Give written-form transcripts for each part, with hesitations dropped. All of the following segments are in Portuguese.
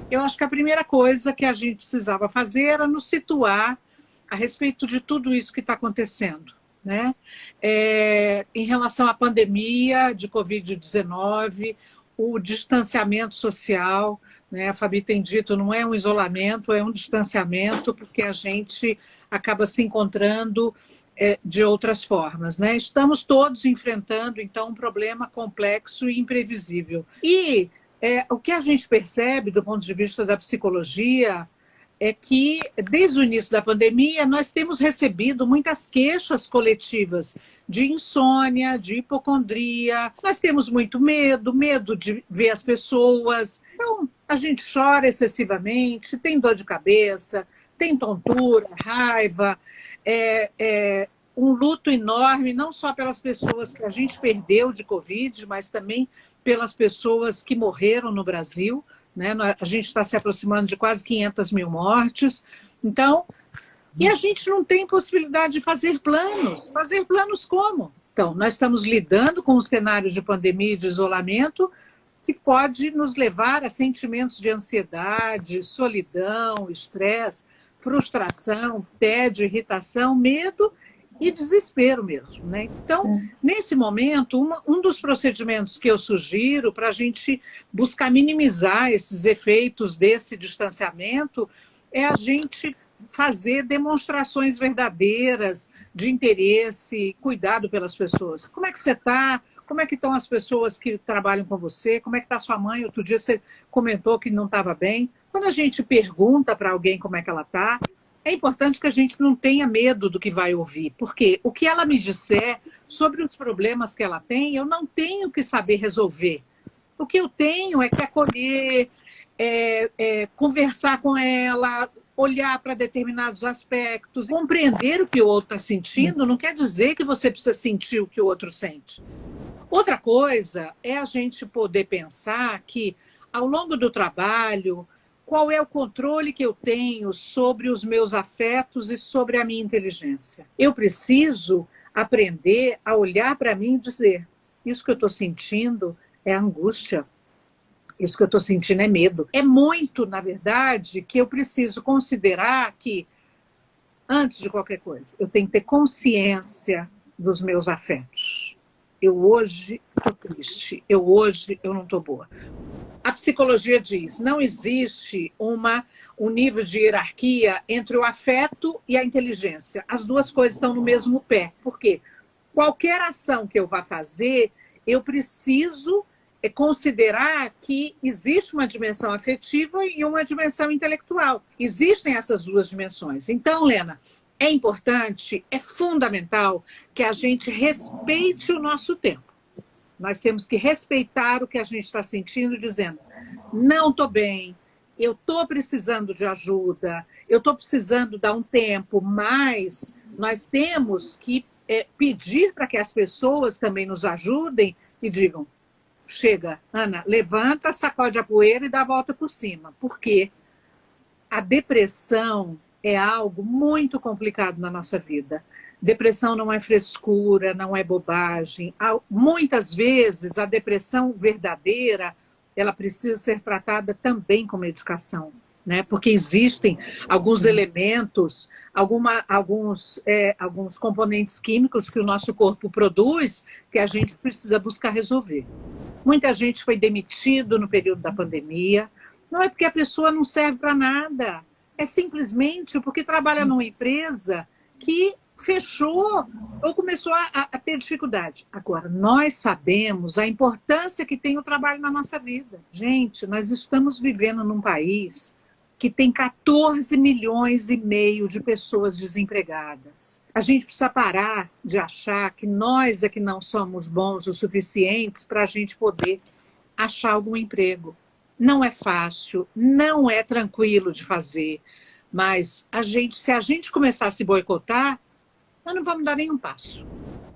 Eu acho que a primeira coisa que a gente precisava fazer era nos situar a respeito de tudo isso que está acontecendo, né? Em relação à pandemia de Covid-19, o distanciamento social, né? A Fabi tem dito, não é um isolamento, é um distanciamento, porque a gente acaba se encontrando de outras formas, né? Estamos todos enfrentando, então, um problema complexo e imprevisível. E o que a gente percebe, do ponto de vista da psicologia, é que, desde o início da pandemia, nós temos recebido muitas queixas coletivas de insônia, de hipocondria. Nós temos muito medo, medo de ver as pessoas. Então, a gente chora excessivamente, tem dor de cabeça, tem tontura, raiva, um luto enorme, não só pelas pessoas que a gente perdeu de Covid, mas também pelas pessoas que morreram no Brasil. Né? A gente está se aproximando de quase 500 mil mortes. Então, e a gente não tem possibilidade de fazer planos. Fazer planos como? Então, nós estamos lidando com um cenário de pandemia e de isolamento que pode nos levar a sentimentos de ansiedade, solidão, estresse, frustração, tédio, irritação, medo e desespero mesmo, né? Então, nesse momento, um dos procedimentos que eu sugiro para a gente buscar minimizar esses efeitos desse distanciamento é a gente fazer demonstrações verdadeiras de interesse, cuidado pelas pessoas. Como é que você está? Como é que estão as pessoas que trabalham com você? Como é que está sua mãe? Outro dia você comentou que não estava bem. Quando a gente pergunta para alguém como é que ela está, é importante que a gente não tenha medo do que vai ouvir, porque o que ela me disser sobre os problemas que ela tem, eu não tenho que saber resolver. O que eu tenho é que acolher, conversar com ela, olhar para determinados aspectos, compreender o que o outro está sentindo, não quer dizer que você precisa sentir o que o outro sente. Outra coisa é a gente poder pensar que, ao longo do trabalho, qual é o controle que eu tenho sobre os meus afetos e sobre a minha inteligência. Eu preciso aprender a olhar para mim e dizer, isso que eu estou sentindo é angústia, isso que eu estou sentindo é medo. É muito, na verdade, que eu preciso considerar que, antes de qualquer coisa, eu tenho que ter consciência dos meus afetos. Eu hoje estou triste, hoje eu não estou boa. A psicologia diz, não existe um nível de hierarquia entre o afeto e a inteligência. As duas coisas estão no mesmo pé. Por quê? Qualquer ação que eu vá fazer, eu preciso considerar que existe uma dimensão afetiva e uma dimensão intelectual. Existem essas duas dimensões. Então, Lena, é importante, é fundamental que a gente respeite o nosso tempo. Nós temos que respeitar o que a gente está sentindo, dizendo, não estou bem, eu estou precisando de ajuda, eu estou precisando dar um tempo, mas nós temos que pedir para que as pessoas também nos ajudem e digam, chega, Ana, levanta, sacode a poeira e dá a volta por cima. Porque a depressão é algo muito complicado na nossa vida. Depressão não é frescura, não é bobagem. Muitas vezes, a depressão verdadeira, ela precisa ser tratada também com medicação, né? Porque existem alguns elementos, alguns componentes químicos que o nosso corpo produz que a gente precisa buscar resolver. Muita gente foi demitido no período da pandemia. Não é porque a pessoa não serve para nada. É simplesmente porque trabalha numa empresa que fechou ou começou a ter dificuldade. Agora, nós sabemos a importância que tem o trabalho na nossa vida. Gente, nós estamos vivendo num país que tem 14 milhões e meio de pessoas desempregadas. A gente precisa parar de achar que nós é que não somos bons o suficientes para a gente poder achar algum emprego. Não é fácil, não é tranquilo de fazer, mas se a gente começar a se boicotar, nós não vamos dar nenhum passo.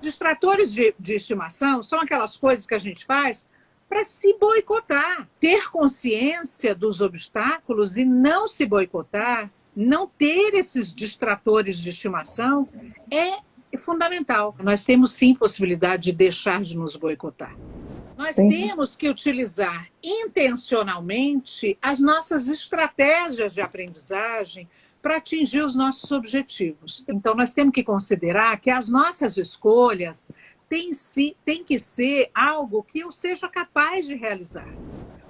Distratores de estimação são aquelas coisas que a gente faz para se boicotar. Ter consciência dos obstáculos e não se boicotar, não ter esses distratores de estimação é fundamental. Nós temos sim possibilidade de deixar de nos boicotar. Nós Sim. temos que utilizar intencionalmente as nossas estratégias de aprendizagem para atingir os nossos objetivos. Então, nós temos que considerar que as nossas escolhas têm que ser algo que eu seja capaz de realizar.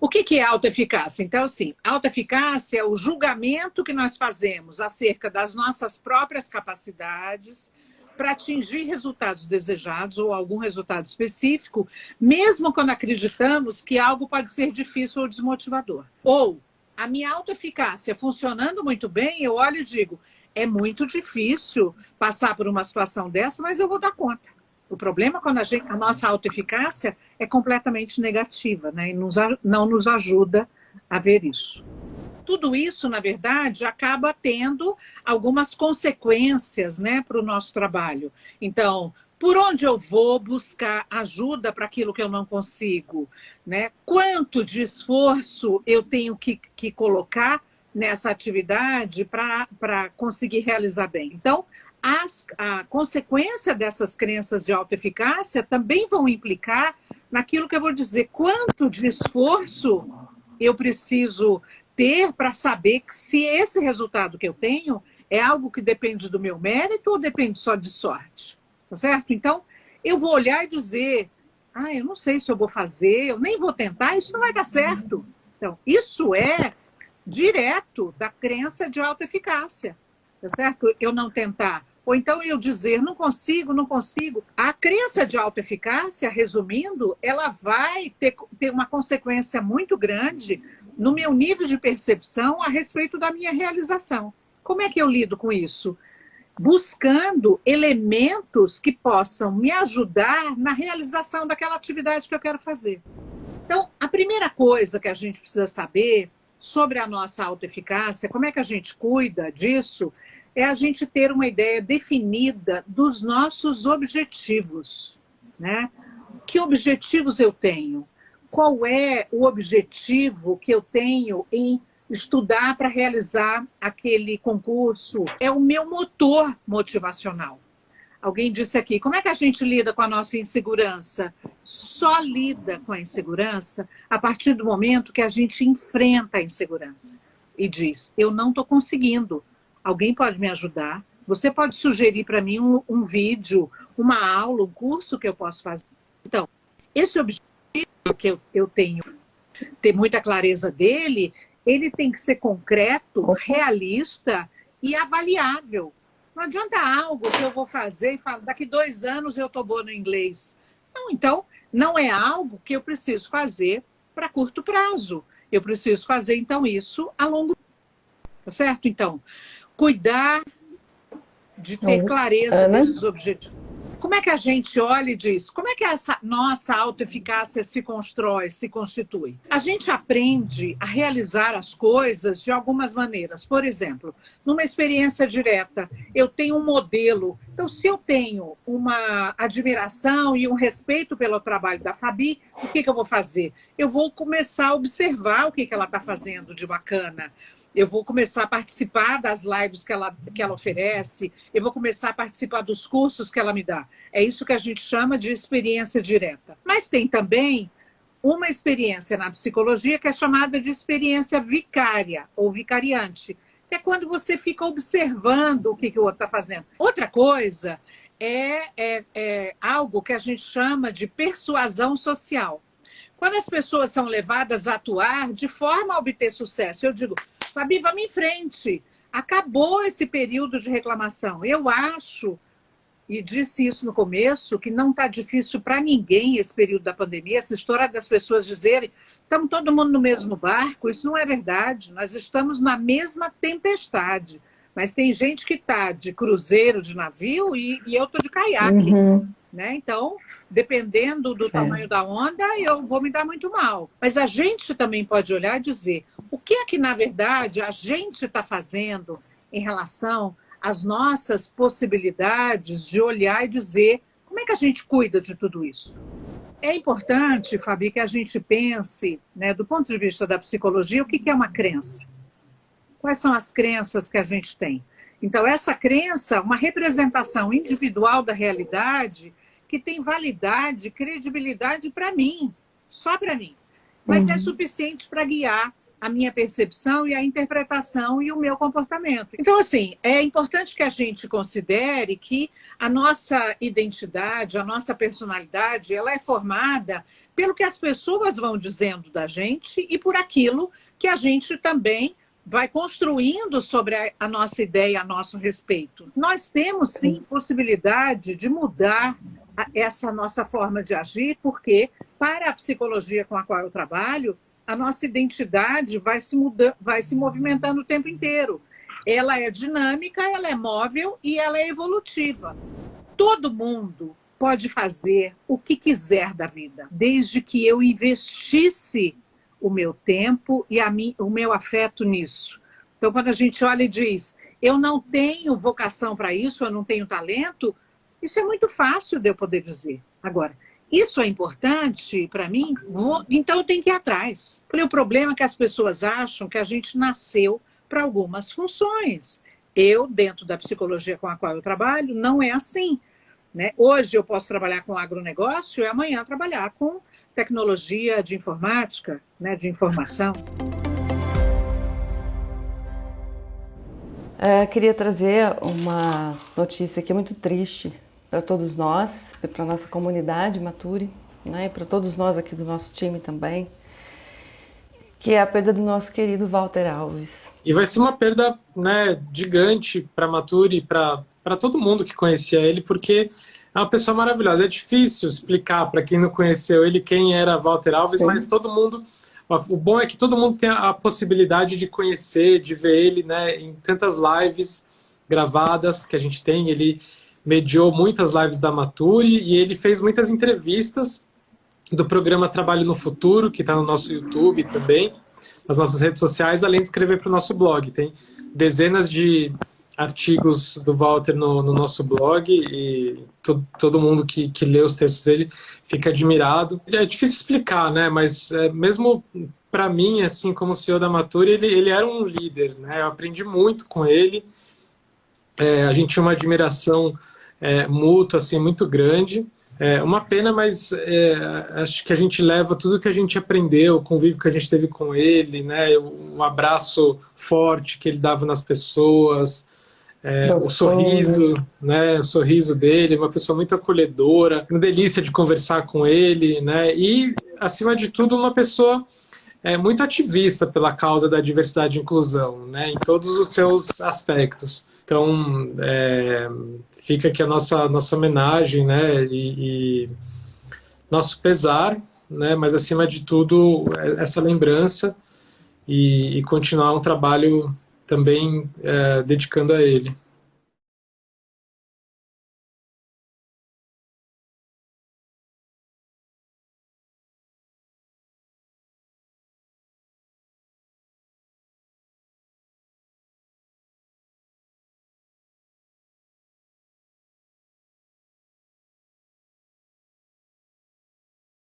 O que é autoeficácia? Então, assim, autoeficácia é o julgamento que nós fazemos acerca das nossas próprias capacidades para atingir resultados desejados ou algum resultado específico, mesmo quando acreditamos que algo pode ser difícil ou desmotivador. Ou a minha autoeficácia funcionando muito bem, eu olho e digo, é muito difícil passar por uma situação dessa, mas eu vou dar conta. O problema é quando a nossa autoeficácia é completamente negativa, né? E não nos ajuda a ver isso. Tudo isso, na verdade, acaba tendo algumas consequências, né, para o nosso trabalho. Então, por onde eu vou buscar ajuda para aquilo que eu não consigo? Né? Quanto de esforço eu tenho que colocar nessa atividade para conseguir realizar bem? Então, a consequência dessas crenças de autoeficácia também vão implicar naquilo que eu vou dizer, quanto de esforço eu preciso ter para saber que se esse resultado que eu tenho é algo que depende do meu mérito ou depende só de sorte, tá certo? Então, eu vou olhar e dizer, eu não sei se eu vou fazer, eu nem vou tentar, isso não vai dar certo. Então, isso é direto da crença de autoeficácia, tá certo? Eu não tentar. Ou então eu dizer, não consigo, não consigo. A crença de autoeficácia, resumindo, ela vai ter uma consequência muito grande no meu nível de percepção a respeito da minha realização. Como é que eu lido com isso? Buscando elementos que possam me ajudar na realização daquela atividade que eu quero fazer. Então, a primeira coisa que a gente precisa saber sobre a nossa autoeficácia, como é que a gente cuida disso, é a gente ter uma ideia definida dos nossos objetivos, né? Que objetivos eu tenho? Qual é o objetivo que eu tenho em estudar para realizar aquele concurso? É o meu motor motivacional. Alguém disse aqui, como é que a gente lida com a nossa insegurança? Só lida com a insegurança a partir do momento que a gente enfrenta a insegurança e diz, eu não estou conseguindo, alguém pode me ajudar? Você pode sugerir para mim um vídeo, uma aula, um curso que eu posso fazer? Então, esse objetivo que eu tenho, ter muita clareza dele, ele tem que ser concreto, realista e avaliável. Não adianta algo que eu vou fazer e falo, daqui 2 anos eu estou boa no inglês. Não, então, não é algo que eu preciso fazer para curto prazo. Eu preciso fazer, então, isso a longo prazo. Tá certo? Então, cuidar de ter clareza desses objetivos. Como é que a gente olha e diz? Como é que essa nossa autoeficácia se constrói, se constitui? A gente aprende a realizar as coisas de algumas maneiras. Por exemplo, numa experiência direta, eu tenho um modelo. Então, se eu tenho uma admiração e um respeito pelo trabalho da Fabi, o que eu vou fazer? Eu vou começar a observar o que ela está fazendo de bacana. Eu vou começar a participar das lives que ela oferece, eu vou começar a participar dos cursos que ela me dá. É isso que a gente chama de experiência direta. Mas tem também uma experiência na psicologia que é chamada de experiência vicária ou vicariante, que é quando você fica observando o que o outro está fazendo. Outra coisa é algo que a gente chama de persuasão social. Quando as pessoas são levadas a atuar de forma a obter sucesso, eu digo, Fabi, vamos em frente. Acabou esse período de reclamação. Eu acho, e disse isso no começo, que não está difícil para ninguém esse período da pandemia, essa história das pessoas dizerem estamos todo mundo no mesmo barco, isso não é verdade. Nós estamos na mesma tempestade. Mas tem gente que está de cruzeiro, de navio, e eu estou de caiaque. Né? Então, dependendo do tamanho da onda, eu vou me dar muito mal. Mas a gente também pode olhar e dizer o que é que, na verdade, a gente está fazendo em relação às nossas possibilidades de olhar e dizer como é que a gente cuida de tudo isso. É importante, Fabi, que a gente pense, né, do ponto de vista da psicologia, o que é uma crença? Quais são as crenças que a gente tem? Então, essa crença, uma representação individual da realidade que tem validade, credibilidade para mim. só para mim. Mas é suficiente para guiar a minha percepção e a interpretação e o meu comportamento. Então, assim, é importante que a gente considere que a nossa identidade, a nossa personalidade, ela é formada pelo que as pessoas vão dizendo da gente e por aquilo que a gente também vai construindo sobre a nossa ideia a nosso respeito. Nós temos, sim, possibilidade de mudar essa nossa forma de agir, porque, para a psicologia com a qual eu trabalho, a nossa identidade vai se movimentando o tempo inteiro. Ela é dinâmica, ela é móvel e ela é evolutiva. Todo mundo pode fazer o que quiser da vida, desde que eu investisse o meu tempo e o meu afeto nisso. Então, quando a gente olha e diz, eu não tenho vocação para isso, eu não tenho talento, isso é muito fácil de eu poder dizer. Agora, isso é importante para mim, então eu tenho que ir atrás. O problema é que as pessoas acham que a gente nasceu para algumas funções. Eu, dentro da psicologia com a qual eu trabalho, não é assim. Né? Hoje eu posso trabalhar com agronegócio e amanhã trabalhar com tecnologia de informática, né, de informação. Queria trazer uma notícia que é muito triste para todos nós, para a nossa comunidade Mature, né, e para todos nós aqui do nosso time também, que é a perda do nosso querido Walter Alves. E vai ser uma perda, né, gigante para a Mature, para todo mundo que conhecia ele, porque é uma pessoa maravilhosa. É difícil explicar para quem não conheceu ele quem era Walter Alves, mas todo mundo... O bom é que todo mundo tem a possibilidade de conhecer, de ver ele, né, em tantas lives gravadas que a gente tem. Ele mediou muitas lives da Mature e ele fez muitas entrevistas do programa Trabalho no Futuro, que está no nosso YouTube também, nas nossas redes sociais, além de escrever para o nosso blog. Tem dezenas de artigos do Walter no nosso blog e todo mundo que lê os textos dele fica admirado. É difícil explicar, né? Mas mesmo para mim, assim, como CEO da Mature, ele era um líder, né? Eu aprendi muito com ele. A gente tinha uma admiração mútua, assim, muito grande. Uma pena, mas acho que a gente leva tudo que a gente aprendeu, o convívio que a gente teve com ele, né? O abraço forte que ele dava nas pessoas, o sorriso, né? O sorriso dele, uma pessoa muito acolhedora, uma delícia de conversar com ele, né? E, acima de tudo, uma pessoa muito ativista pela causa da diversidade e inclusão, né? Em todos os seus aspectos. Então, fica aqui a nossa homenagem, né? E nosso pesar, né? Mas, acima de tudo, essa lembrança e continuar um trabalho também dedicando a ele.